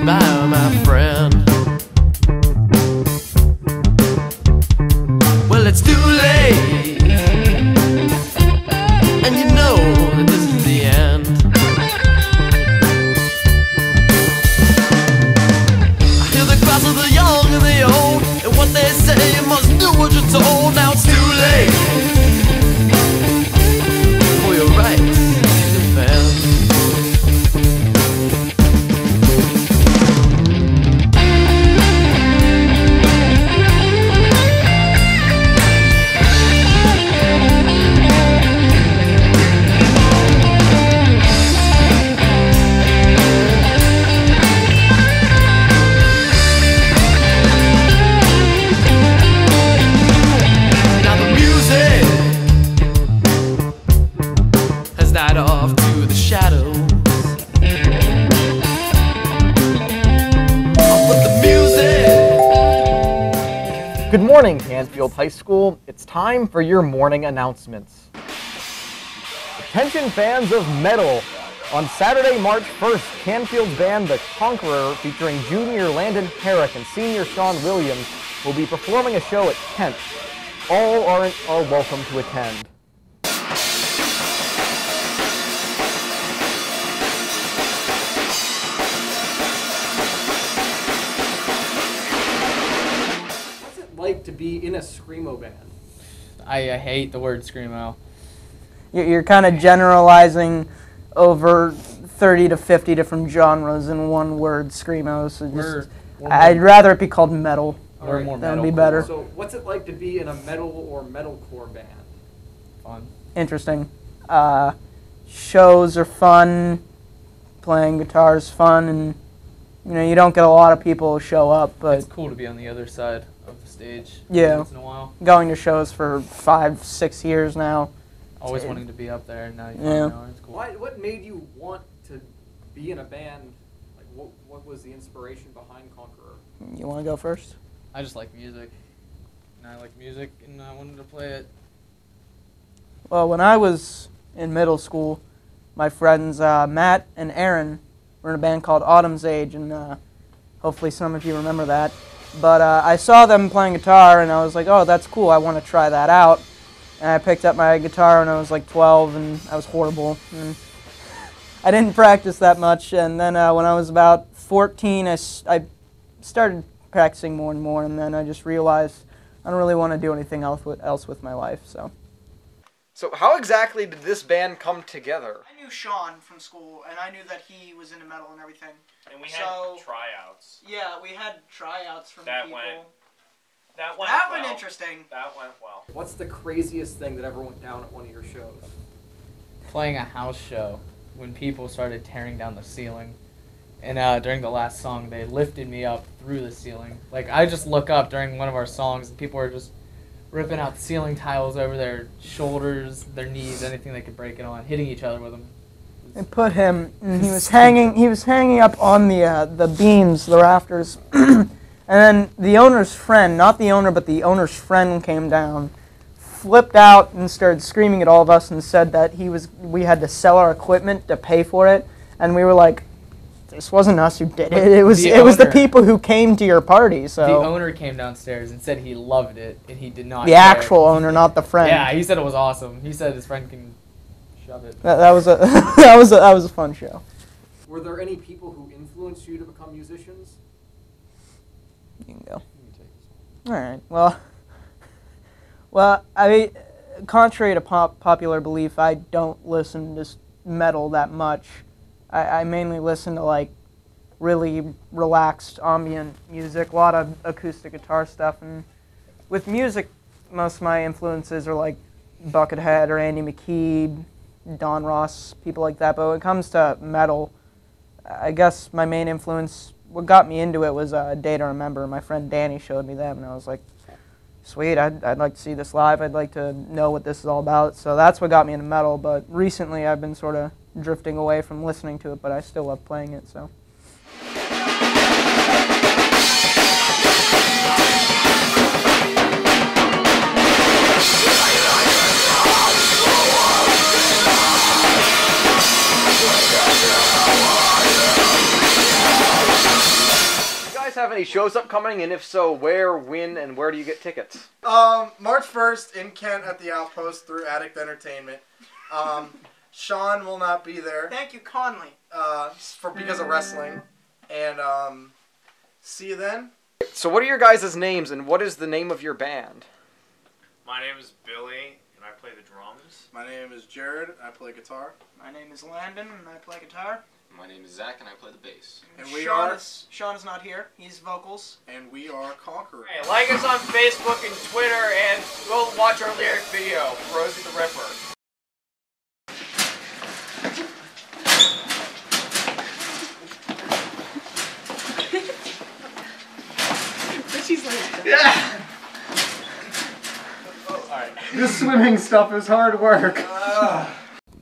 by my friend. Well, it's too late, and you know that this is the end. I hear the cries of the young and the old, and what they say, you must do what you're told. Now it's too late for your right to defend. Off to the shadows. Off with the music. Good morning, Canfield High School. It's time for your morning announcements. Attention fans of metal. On Saturday, March 1st, Canfield's band, the Conqueror, featuring junior Landon Herrick and senior Sean Williams, will be performing a show at Kent. All are welcome to attend. Like to be in a screamo band? I hate the word screamo. You're kind of generalizing over 30 to 50 different genres in one word, screamo. So I'd rather it be called metal. Or more that metal. would be better. So what's it like to be in a metal or metalcore band? Fun. Interesting. Shows are fun. Playing guitar is fun, and you don't get a lot of people show up, but It's cool to be on the other side of the stage. Yeah. Once in a while. Going to shows for 5-6 years now. Always wanting to be up there, and now you Yeah. know it's cool. What made you want to be in a band? Like, what was the inspiration behind Conqueror? You want to go first? I just like music. And I like music, and I wanted to play it. Well, when I was in middle school, my friends Matt and Aaron were in a band called Autumn's Age, and hopefully some of you remember that. But I saw them playing guitar, and I was like, oh, that's cool, I want to try that out. And I picked up my guitar when I was like 12, and I was horrible. And I didn't practice that much, and then when I was about 14, I started practicing more and more, and then I just realized I don't really want to do anything else with my life, so. So how exactly did this band come together? I knew Sean from school, and I knew that he was into metal and everything. And we had tryouts. Yeah, we had tryouts from That people. That went That well. went interesting. That went well. What's the craziest thing that ever went down at one of your shows? Playing a house show when people started tearing down the ceiling. And during the last song, they lifted me up through the ceiling. Like, I just look up during one of our songs, and people were just ripping out ceiling tiles over their shoulders, their knees, anything they could break it on, hitting each other with them. They put him, and he was hanging up on the beams, the rafters. And then the owner's friend, not the owner, but the owner's friend came down, flipped out, and started screaming at all of us and said that we had to sell our equipment to pay for it. And we were like, this wasn't us who did it. It was the people who came to your party. So the owner came downstairs and said he loved it, and he did not the care. actual owner, not the friend. Yeah, he said it was awesome. He said his friend can shove it. That was a that was a fun show. Were there any people who influenced you to become musicians? You can go. All right. Well, I mean, contrary to popular belief, I don't listen to metal that much. I mainly listen to like really relaxed ambient music, a lot of acoustic guitar stuff, and with music, most of my influences are like Buckethead or Andy McKee, Don Ross, people like that. But when it comes to metal, I guess my main influence, what got me into it was Day to Remember. My friend Danny showed me them, and I was like, sweet, I'd like to see this live. I'd like to know what this is all about. So that's what got me into metal. But recently I've been sort of drifting away from listening to it, but I still love playing it. So. have any shows upcoming, and if so, where, when, and where do you get tickets? March 1st in Kent at the Outpost through Addict Entertainment. Sean will not be there. Thank you, Conley. Because of wrestling. And see you then. So what are your guys' names, and what is the name of your band? My name is Billy, and I play the drums. My name is Jared. I play guitar. My name is Landon, and I play guitar. My name is Zach, and I play the bass. And Sean is not here. He's vocals. And we are Conqueror. Hey, like us on Facebook and Twitter, and go watch our lyric video, Rosie the Ripper. She's like, Yeah! Alright. This swimming stuff is hard work.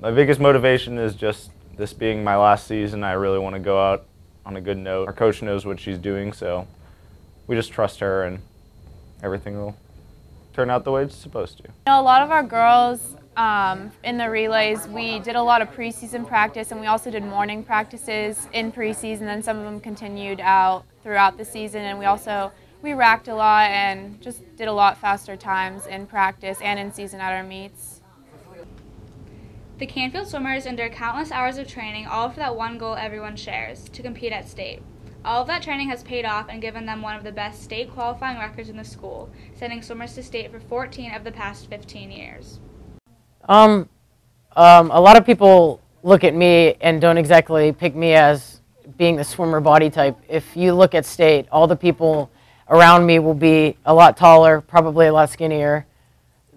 My biggest motivation is just this being my last season. I really want to go out on a good note. Our coach knows what she's doing, so we just trust her and everything will turn out the way it's supposed to. You know, a lot of our girls in the relays, we did a lot of preseason practice, and we also did morning practices in preseason, and some of them continued out throughout the season, and we racked a lot and just did a lot faster times in practice and in season at our meets. The Canfield swimmers endure countless hours of training, all for that one goal everyone shares, to compete at state. All of that training has paid off and given them one of the best state qualifying records in the school, sending swimmers to state for 14 of the past 15 years. A lot of people look at me and don't exactly pick me as being the swimmer body type. If you look at state, all the people around me will be a lot taller, probably a lot skinnier.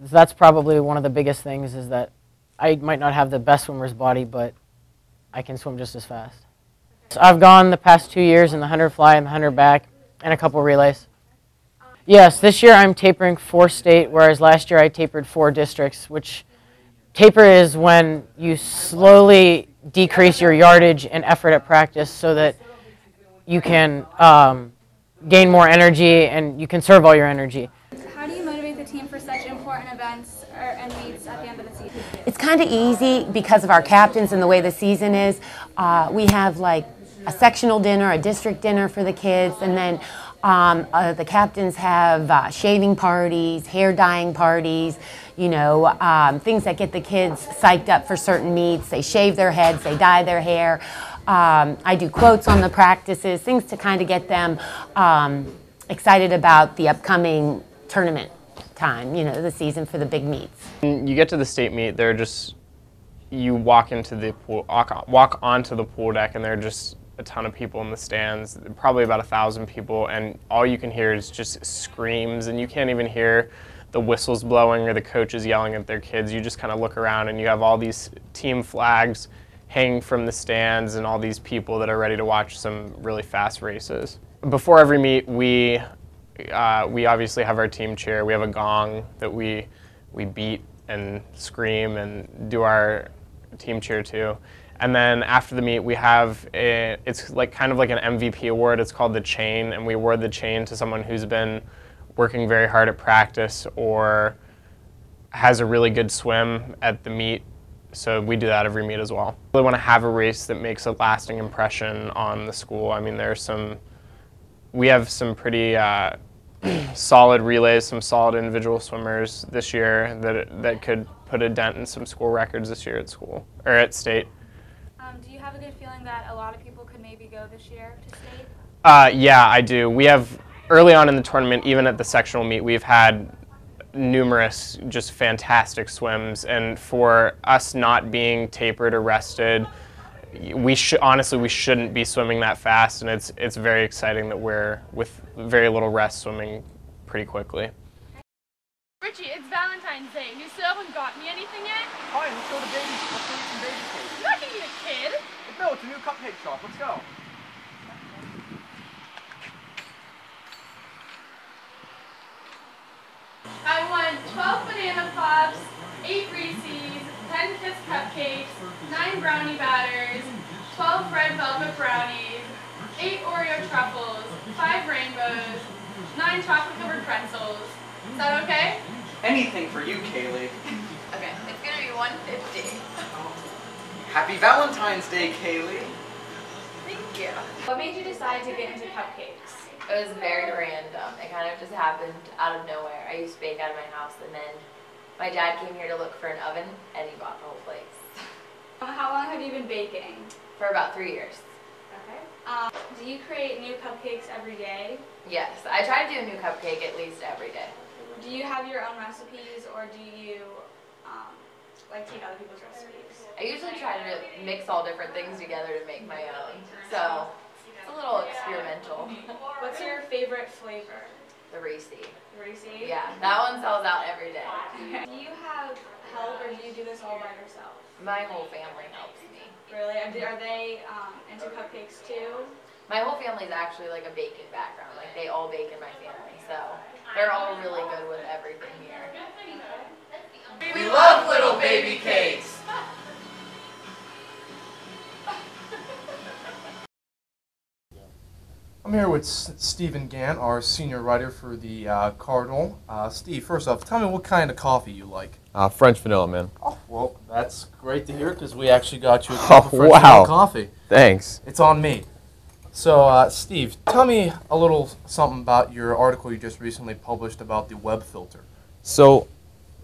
That's probably one of the biggest things, is that I might not have the best swimmer's body, but I can swim just as fast. So I've gone the past 2 years in the 100 fly and the 100 back and a couple relays. Yes, this year I'm tapering 4 state, whereas last year I tapered 4 districts, which taper is when you slowly decrease your yardage and effort at practice so that you can gain more energy and you conserve all your energy. How do you motivate the team for such important events and meets at the end of the season? It's kind of easy because of our captains and the way the season is. We have like a sectional dinner, a district dinner for the kids, and then the captains have shaving parties, hair dyeing parties, you know, things that get the kids psyched up for certain meets. They shave their heads, they dye their hair. I do quotes on the practices, things to kind of get them excited about the upcoming tournament time, you know, the season for the big meets. When you get to the state meet, you walk into the pool, walk onto the pool deck, and there are just a ton of people in the stands, probably about 1,000 people, and all you can hear is just screams, and you can't even hear the whistles blowing or the coaches yelling at their kids. You just kind of look around and you have all these team flags hanging from the stands and all these people that are ready to watch some really fast races. Before every meet, we obviously have our team cheer. We have a gong that we beat and scream and do our team cheer too. And then after the meet, we have it's like kind of like an MVP award. It's called the chain, and we award the chain to someone who's been working very hard at practice or has a really good swim at the meet. So we do that every meet as well. We want to have a race that makes a lasting impression on the school. I mean, we have some pretty solid relays, some solid individual swimmers this year that could put a dent in some school records this year at school or at state. Do you have a good feeling that a lot of people could maybe go this year to state? Yeah, I do. We have, early on in the tournament, even at the sectional meet, we've had numerous just fantastic swims, and for us not being tapered or rested, honestly we shouldn't be swimming that fast, and it's very exciting that we're, with very little rest, swimming pretty quickly. Richie, it's Valentine's Day. You still haven't got me anything yet? Fine, let's go to Baby. Let's go eat some Baby Cakes. You're not gonna eat a kid. No, it's a new cupcake shop. Let's go. I won 12 banana pops, 8 Reese's, 10 Kiss cupcakes, 9 brownie batters, 12 red velvet brownies, 8 Oreo truffles, 5 rainbows, 9 chocolate covered pretzels. Is that okay? Anything for you, Kaylee. Okay, it's gonna be 150. Happy Valentine's Day, Kaylee. Thank you. What made you decide to get into cupcakes? It was very random. It kind of just happened out of nowhere. I used to bake out of my house, and then my dad came here to look for an oven, and he bought the whole place. How long have you been baking? For about 3 years. Okay. Do you create new cupcakes every day? Yes, I try to do a new cupcake at least every day. Do you have your own recipes, or do you like take other people's recipes? I usually try to mix all different things together to make my own. So it's a little experimental. What's your favorite flavor? The Reese. Reese? Yeah, that one sells out every day. Do you have help, or do you do this all by yourself? My whole family helps me. Really? Are they into cupcakes too? My whole family's actually like a baking background. Like they all bake in my family, so they're all really good with everything here. We love Little Baby Cakes! I'm here with Stephen Gant, our senior writer for the Cardinal. Steve, first off, tell me what kind of coffee you like. French vanilla, man. Oh, well, that's great to hear because we actually got you a cup of French vanilla coffee. Thanks. It's on me. So, Steve, tell me a little something about your article you just recently published about the web filter. So,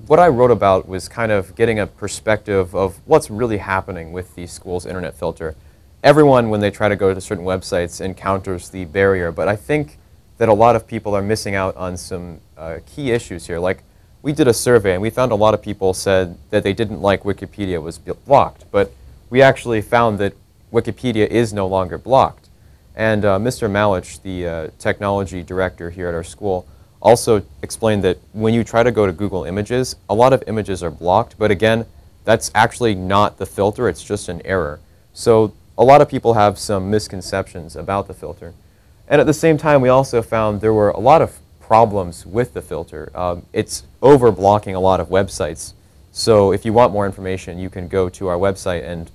what I wrote about was kind of getting a perspective of what's really happening with the school's internet filter. Everyone, when they try to go to certain websites, encounters the barrier, but I think that a lot of people are missing out on some key issues here. Like, we did a survey, and we found a lot of people said that they didn't like Wikipedia was blocked, but we actually found that Wikipedia is no longer blocked. And Mr. Malich, the technology director here at our school, also explained that when you try to go to Google Images, a lot of images are blocked, but again, that's actually not the filter, it's just an error. So a lot of people have some misconceptions about the filter. And at the same time, we also found there were a lot of problems with the filter. It's over-blocking a lot of websites. So if you want more information, you can go to our website and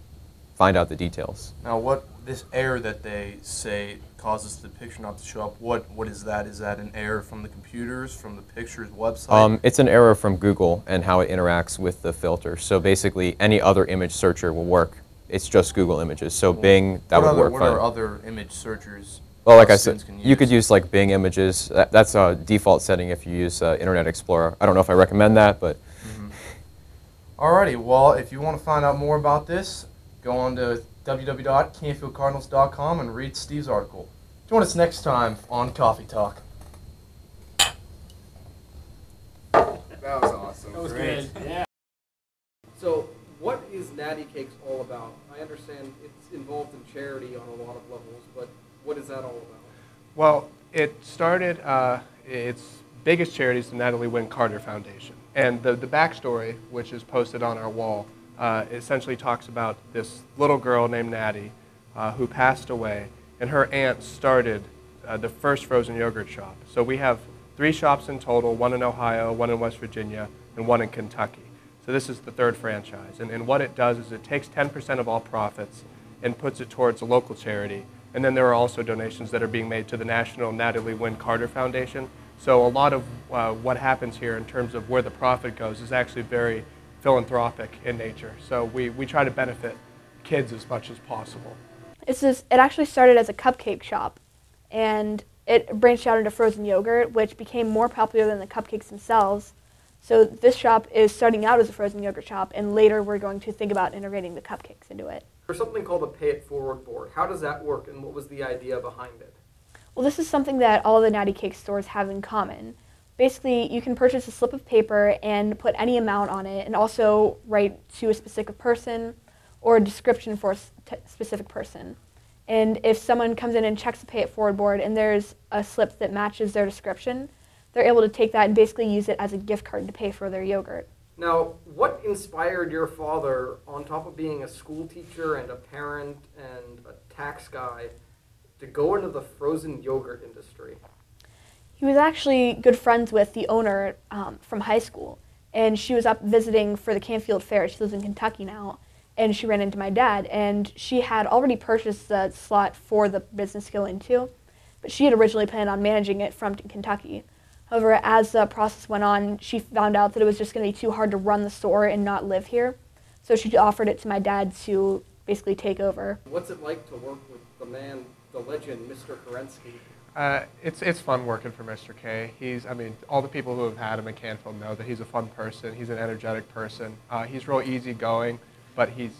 find out the details. Now, what this error that they say causes the picture not to show up, what is that? Is that an error from the computers, from the picture's website? It's an error from Google and how it interacts with the filter. So basically, any other image searcher will work. It's just Google Images. So Bing, that would work fine. What are other image searchers? Well, like I said, you could use like Bing Images. That's a default setting if you use Internet Explorer. I don't know if I recommend that, but. Alrighty, well, if you want to find out more about this, go on to www.canfieldcardinals.com and read Steve's article. Join us next time on Coffee Talk. That was awesome. That was Great. good. Yeah. So, what is Nati Cakes all about? I understand it's involved in charity on a lot of levels, but what is that all about? Well, it started, its biggest charity is the Natalie Wynn Carter Foundation. And the backstory, which is posted on our wall, essentially talks about this little girl named Natty who passed away, and her aunt started the first frozen yogurt shop. So we have 3 shops in total, 1 in Ohio, 1 in West Virginia, and 1 in Kentucky. So this is the 3rd franchise. And what it does is it takes 10% of all profits and puts it towards a local charity. And then there are also donations that are being made to the National Natalie Wynn Carter Foundation. So a lot of what happens here in terms of where the profit goes is actually very philanthropic in nature. So we try to benefit kids as much as possible. It actually started as a cupcake shop, and it branched out into frozen yogurt, which became more popular than the cupcakes themselves. So this shop is starting out as a frozen yogurt shop, and later we're going to think about integrating the cupcakes into it. There's something called a Pay It Forward board. How does that work, and what was the idea behind it? Well, this is something that all the Nati Cakes stores have in common. Basically, you can purchase a slip of paper and put any amount on it, and also write to a specific person or a description for a specific person. And if someone comes in and checks the Pay It Forward board and there's a slip that matches their description, they're able to take that and basically use it as a gift card to pay for their yogurt. Now, what inspired your father, on top of being a school teacher and a parent and a tax guy, to go into the frozen yogurt industry? He was actually good friends with the owner from high school, and she was up visiting for the Canfield Fair. She lives in Kentucky now, and she ran into my dad, and she had already purchased the slot for the business to go into, but she had originally planned on managing it from Kentucky. However, as the process went on, she found out that it was just going to be too hard to run the store and not live here, so she offered it to my dad to basically take over. What's it like to work with the man, the legend, Mr. Kerensky? It's fun working for Mr. K. I mean, all the people who have had him at Canfield know that he's a fun person. He's an energetic person. He's real easygoing, but he's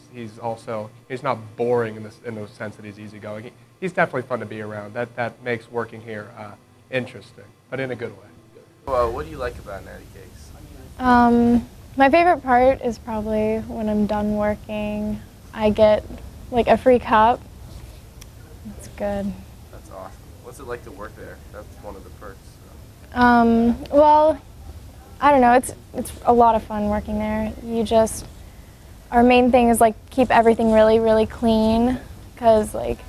not boring in the sense that he's easygoing. He's definitely fun to be around. That makes working here interesting, but in a good way. Well, what do you like about Nati Cakes? My favorite part is probably when I'm done working, I get like a free cup. It's good. That's awesome. What's it like to work there? That's one of the perks. Well, I don't know. It's a lot of fun working there. Our main thing is like keep everything really, really clean, because like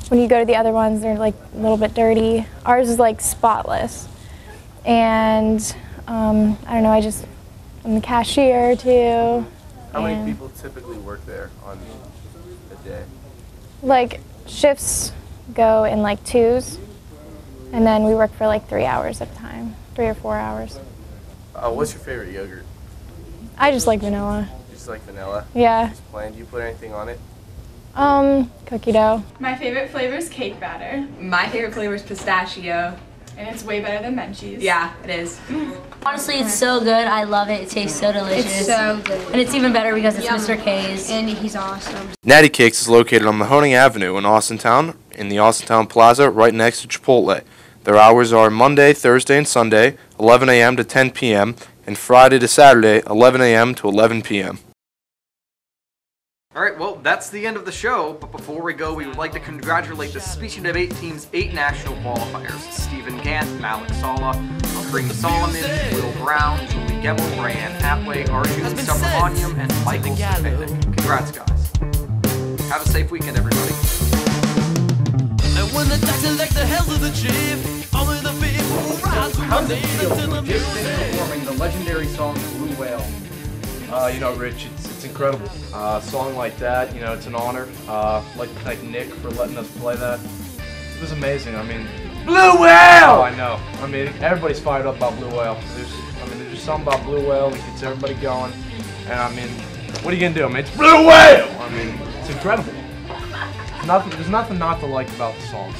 when you go to the other ones, they're like a little bit dirty. Ours is like spotless, and I don't know. I'm the cashier too. How many people typically work there on a day? Like shifts go in like twos, and then we work for like 3 hours at a time, 3 or 4 hours. What's your favorite yogurt? I just like vanilla. You just like vanilla? Yeah. Just plain. Do you put anything on it? Cookie dough. My favorite flavor is cake batter. My favorite flavor is pistachio. And it's way better than Menchie's. Yeah, it is. Honestly, it's so good. I love it. It tastes so delicious. It's so good. And it's even better because it's Mr. K's. And he's awesome. Nati Cakes is located on Mahoning Avenue in Austintown, in the Austintown Plaza, right next to Chipotle. Their hours are Monday, Thursday, and Sunday, 11 a.m. to 10 p.m., and Friday to Saturday, 11 a.m. to 11 p.m. All right, well, that's the end of the show, but before we go, we would like to congratulate the Speech and Debate team's 8 national qualifiers: Stephen Gant, Malik Sala, Kareem Solomon, Will Brown, Julie Gebel, Rayanne Hathaway, Arjun Subramaniam, and Michael Smith. Congrats, guys. Have a safe weekend, everybody. And when the dice elect the hells of the chief, all of the people rise with How my does it name feel to the to just music? finish performing the legendary song Blue Whale? You know, Rich, it's incredible. A song like that, you know, it's an honor. Like to thank Nick for letting us play that. It was amazing. I mean, Blue Whale! Oh, I know. I mean, everybody's fired up about Blue Whale. There's just something about Blue Whale that gets everybody going. And I mean, what are you gonna do? I mean, it's Blue Whale! I mean, it's incredible. There's nothing not to like about the song.